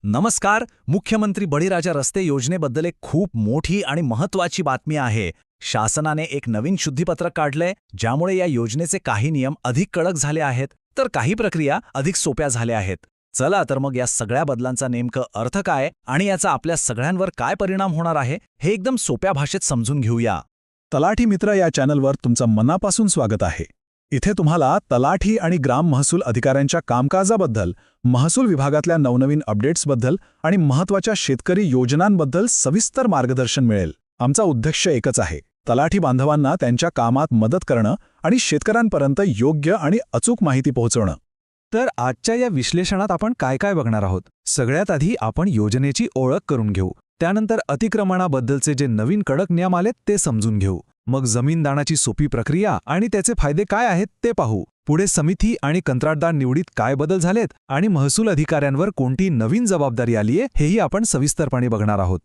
नमस्कार. मुख्यमंत्री बळीराजा रस्ते योजनेबद्दल एक खूप मोठी आणि महत्त्वाची बातमी आहे. शासनाने एक नवीन शुद्धीपत्रक काढलंय, ज्यामुळे या योजनेचे काही नियम अधिक कडक झाले आहेत, तर काही प्रक्रिया अधिक सोप्या झाल्या आहेत. चला तर मग या सगळ्या बदलांचा नेमकं अर्थ काय आणि याचा आपल्या सगळ्यांवर काय परिणाम होणार आहे, हे एकदम सोप्या भाषेत समजून घेऊया. तलाठी मित्र या चॅनलवर तुमचं मनापासून स्वागत आहे. इथे तुम्हाला तलाठी आणि ग्राम महसूल अधिकाऱ्यांच्या कामकाजाबद्दल, महसूल विभागातल्या नवनवीन अपडेट्सबद्दल आणि महत्त्वाच्या शेतकरी योजनांबद्दल सविस्तर मार्गदर्शन मिळेल. आमचा उद्देश एकच आहे: तलाठी बांधवांना त्यांच्या कामात मदत करणं आणि शेतकऱ्यांपर्यंत योग्य आणि अचूक माहिती पोहोचवणं. तर आजच्या या विश्लेषणात आपण काय काय बघणार आहोत? सगळ्यात आधी आपण योजनेची ओळख करून घेऊ. त्यानंतर अतिक्रमणाबद्दलचे जे नवीन कडक नियम आलेत ते समजून घेऊ. मग जमीन दानाची सोपी प्रक्रिया आणि त्याचे फायदे काय आहेत ते पाहू. पुढे समिती आणि कंत्राटदार निवडीत काय बदल झालेत आणि महसूल अधिकाऱ्यांवर कोणती नवीन जबाबदारी आलीये हेही आपण सविस्तरपणे बघणार आहोत.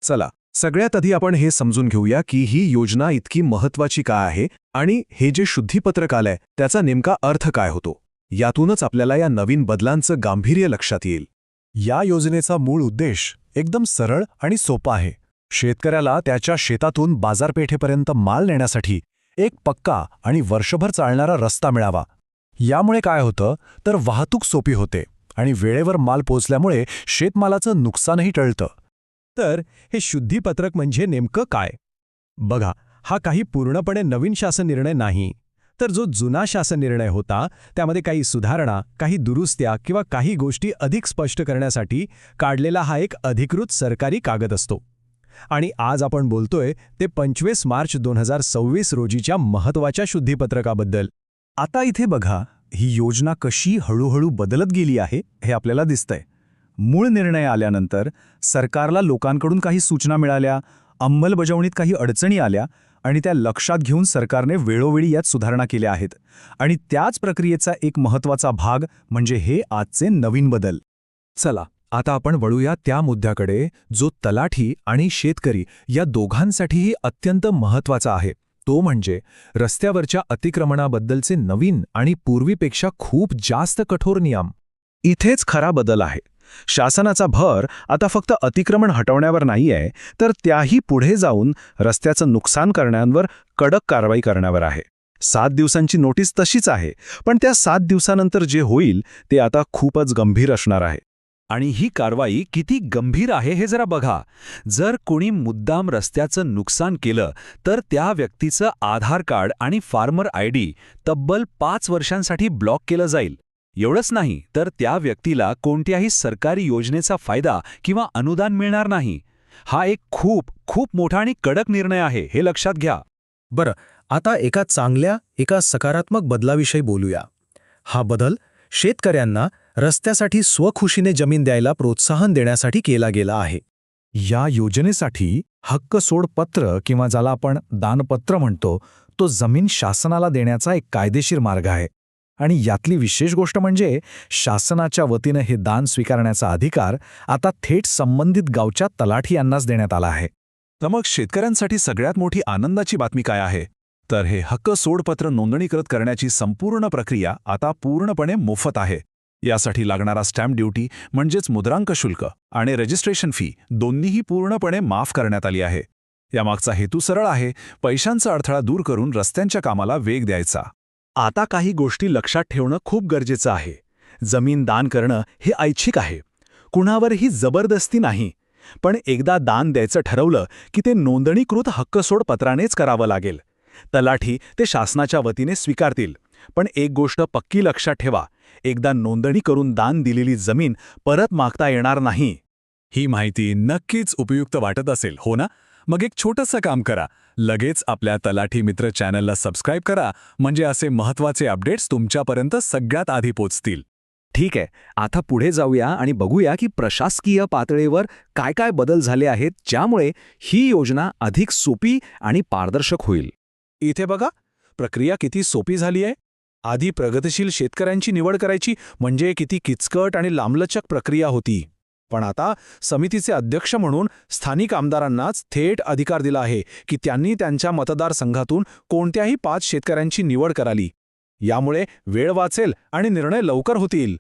चला, सगळ्यात आधी आपण हे समजून घेऊया की ही योजना इतकी महत्त्वाची का आहे आणि हे जे शुद्धीपत्रक आलंय त्याचा नेमका अर्थ काय होतो. यातूनच आपल्याला या नवीन बदलांचं गांभीर्य लक्षात येईल. या योजनेचा मूळ उद्देश एकदम सरळ आणि सोपा आहे. शेतकऱ्याला त्याच्या शेतातून बाजारपेठेपर्यंत माल नेण्यासाठी एक पक्का आणि वर्षभर चालणारा रस्ता मिळावा. यामुळे काय होतं तर वाहतूक सोपी होते आणि वेळेवर माल पोचल्यामुळे शेतमालाचं नुकसानही टळतं. तर हे शुद्धीपत्रक म्हणजे नेमकं काय? बघा, हा काही पूर्णपणे नवीन शासन निर्णय नाही, तर जो जुना शासन निर्णय होता त्यामध्ये काही सुधारणा, काही दुरुस्त्या किंवा काही गोष्टी अधिक स्पष्ट करण्यासाठी काढलेला हा एक अधिकृत सरकारी कागद असतो. आणि आज आपण बोलतोय ते 25 मार्च 2026 रोजीच्या महत्त्वाच्या शुद्धीपत्रकाबद्दल. आता इथे बघा, ही योजना कशी हळूहळू बदलत गेली आहे हे आपल्याला दिसतंय. मूळ निर्णय आल्यानंतर सरकारला लोकांकडून काही सूचना मिळाल्या, अंमलबजावणीत काही अडचणी आल्या आणि त्या लक्षात घेऊन सरकारने वेळोवेळी यात सुधारणा केल्या आहेत. आणि त्याच प्रक्रियेचा एक महत्त्वाचा भाग म्हणजे हे आजचे नवीन बदल. चला, आता आपण वळूया त्या मुद्द्याकडे जो तलाठी आणि शेतकरी या दोघांसाठीही अत्यंत महत्त्वाचा आहे. तो म्हणजे रस्त्यावरच्या अतिक्रमणाबद्दलचे नवीन आणि पूर्वीपेक्षा खूप जास्त कठोर नियम. इथेच खरा बदल आहे. शासनाचा भर आता फक्त अतिक्रमण हटवण्यावर नाहीये, तर त्याही पुढे जाऊन रस्त्याचं नुकसान करणाऱ्यांवर कडक कारवाई करण्यावर आहे. 7 दिवसांची नोटीस तशीच आहे, पण त्या 7 दिवसानंतर जे होईल ते आता खूपच गंभीर असणार आहे. आणि ही कारवाई किती गंभीर आहे हे जरा बघा. जर कोणी मुद्दाम रस्त्याचं नुकसान केलं तर त्या व्यक्तीचं आधार कार्ड आणि फार्मर आयडी तब्बल 5 वर्षांसाठी ब्लॉक केलं जाईल. एवढंच नाही तर त्या व्यक्तीला कोणत्याही सरकारी योजनेचा फायदा किंवा अनुदान मिळणार नाही. हा एक खूप खूप मोठा आणि कडक निर्णय आहे, हे लक्षात घ्या. बरं, आता एका चांगल्या, एका सकारात्मक बदलाविषयी बोलूया. हा बदल शेतकऱ्यांना रस्त्यासाठी स्वखुशीने जमीन द्यायला प्रोत्साहन देण्यासाठी केला गेला आहे. या योजनेसाठी हक्क सोड पत्र किंवा ज्याला आपण दानपत्र म्हणतो, तो जमीन शासनाला देण्याचा एक कायदेशीर मार्ग आहे. आणि यातली विशेष गोष्ट म्हणजे शासनाच्या वतीनं हे दान स्वीकारण्याचा अधिकार आता थेट संबंधित गावच्या तलाठी यांनाच देण्यात आला आहे. तर मग शेतकऱ्यांसाठी सगळ्यात मोठी आनंदाची बातमी काय आहे? तर हे हक्क सोडपत्र नोंदणीकृत करण्याची संपूर्ण प्रक्रिया आता पूर्णपणे मोफत आहे. यासाठी लागणारा स्टॅम्प ड्युटी म्हणजेच मुद्रांक शुल्क आणि रजिस्ट्रेशन फी दोन्हीही पूर्णपणे माफ करण्यात आली आहे. यामागचा हेतू सरळ आहे: पैशांचा अडथळा दूर करून रस्त्यांच्या कामाला वेग द्यायचा. आता काही गोष्टी लक्षात ठेवणं खूप गरजेचं आहे. जमीन दान करणं हे ऐच्छिक आहे, कुणावरही जबरदस्ती नाही. पण एकदा दान द्यायचं ठरवलं की ते नोंदणीकृत हक्कसोड पत्रानेच करावं लागेल. तलाठी ते शासनाच्या वतीने स्वीकारतील. पण एक गोष्ट पक्की लक्षात ठेवा: एकदा नोंदणी करून दान दिलेली जमीन परत मागता येणार नाही. ही माहिती नक्कीच उपयुक्त वाटत असेल, हो ना? मग एक छोटंसं काम करा, लगेच आपल्या तलाठी मित्र चॅनलला सबस्क्राईब करा, म्हणजे असे महत्त्वाचे अपडेट्स तुमच्यापर्यंत सगळ्यात आधी पोचतील. ठीक आहे, आता पुढे जाऊया आणि बघूया की प्रशासकीय पातळीवर काय काय बदल झाले आहेत, ज्यामुळे ही योजना अधिक सोपी आणि पारदर्शक होईल. इथे बघा, प्रक्रिया किती सोपी झाली आहे. आधी प्रगतिशील शेतकऱ्यांची निवड करायची म्हणजे किती किचकट आणि लांबलचक प्रक्रिया होती. पण आता समितीचे अध्यक्ष म्हणून स्थानिक आमदारांनाच थेट अधिकार दिला आहे की त्यांनी त्यांच्या मतदारसंघातून कोणत्याही 5 शेतकऱ्यांची निवड करावी. यामुळे वेळ वाचेल आणि निर्णय लवकर होतील.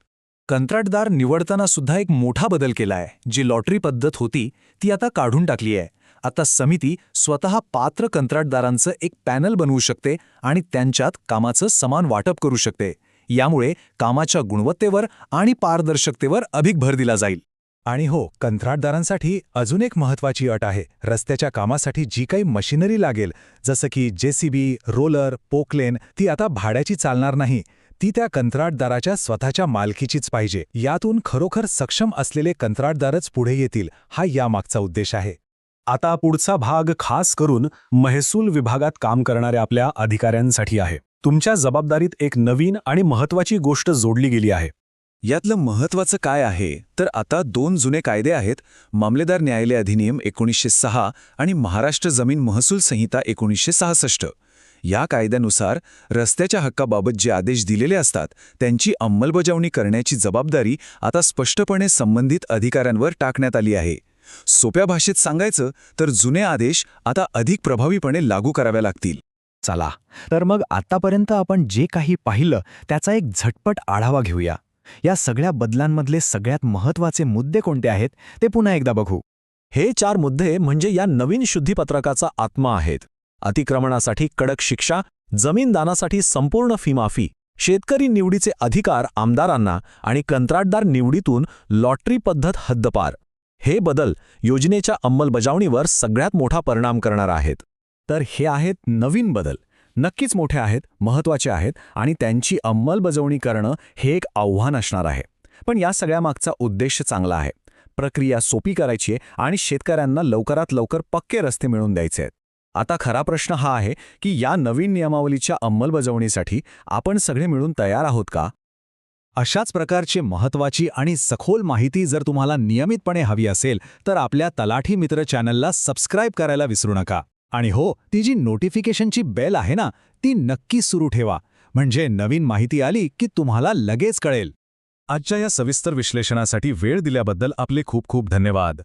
कंत्राटदार निवडताना सुद्धा एक मोठा बदल केला आहे. जी लॉटरी पद्धत होती ती आता काढून टाकली आहे. आता समिती स्वतः पात्र कंत्राटदारांचं एक पॅनल बनवू शकते आणि त्यांच्यात कामाचं समान वाटप करू शकते. यामुळे कामाच्या गुणवत्तेवर आणि पारदर्शकतेवर अधिक भर दिला जाईल. आणि हो, कंत्राटदारांसाठी अजून एक महत्त्वाची अट आहे. रस्त्याच्या कामासाठी जी काही मशिनरी लागेल, जसं की JCB, रोलर, पोकलेन, ती आता भाड्याची चालणार नाही. ती त्या कंत्राटदाराच्या स्वतःच्या मालकीचीच पाहिजे. यातून खरोखर सक्षम असलेले कंत्राटदारच पुढे येतील, हा यामागचा उद्देश आहे. आता पुढचा भाग खास करून महसूल विभागात काम करणाऱ्या आपल्या अधिकाऱ्यांसाठी आहे. तुमच्या जबाबदारीत एक नवीन आणि महत्त्वाची गोष्ट जोडली गेली आहे. यातलं महत्त्वाचं काय आहे तर आता 2 जुने कायदे आहेत. मामलेदार न्यायालय अधिनियम 1906 आणि महाराष्ट्र जमीन महसूल संहिता 1966. या कायद्यानुसार रस्त्याच्या हक्काबाबत जे आदेश दिलेले असतात त्यांची अंमलबजावणी करण्याची जबाबदारी आता स्पष्टपणे संबंधित अधिकाऱ्यांवर टाकण्यात आली आहे. सोप्या भाषेत सांगायचं तर जुने आदेश आता अधिक प्रभावीपणे लागू करावे लागतील. चला, तर मग आतापर्यंत आपण जे काही पाहिलं त्याचा एक झटपट आढावा घेऊया. या सगळ्या बदलांमधले सगळ्यात महत्त्वाचे मुद्दे कोणते आहेत ते पुन्हा एकदा बघू. हे 4 मुद्दे म्हणजे या नवीन शुद्धीपत्रकाचा आत्मा आहेत. अतिक्रमणासाठी कडक शिक्षा, जमीन दानासाठी संपूर्ण फी माफी, शेतकरी निवडीचे अधिकार आमदारांना आणि कंत्राटदार निवडीतून लॉटरी पद्धत हद्दपार. हे बदल योजनेच्या अंमलबजावणीवर सगळ्यात मोठा परिणाम करणार आहेत. तर हे आहेत नवीन बदल. नक्कीच मोठे आहेत, महत्त्वाचे आहेत आणि त्यांची अंमलबजावणी करणं हे एक आव्हान असणार आहे. पण या सगळ्यामागचा उद्देश चांगला आहे. प्रक्रिया सोपी करायची आहे आणि शेतकऱ्यांना लवकरात लवकर पक्के रस्ते मिळवून द्यायचे आहेत. आता खरा प्रश्न हा आहे की या नवीन नियमावलीच्या अंमलबजावणीसाठी आपण सगळे मिळून तयार आहोत का? अशाच प्रकारची महत्त्वाची आणि सखोल माहिती जर तुम्हाला नियमितपणे हवी असेल तर आपल्या तलाठी मित्र चॅनलला सबस्क्राईब करायला विसरू नका. आणि हो, ती जी नोटिफिकेशनची बेल आहे ना, ती नक्की सुरू ठेवा, म्हणजे नवीन माहिती आली की तुम्हाला लगेच कळेल. आजच्या या सविस्तर विश्लेषणासाठी वेळ दिल्याबद्दल आपले खूप खूप धन्यवाद.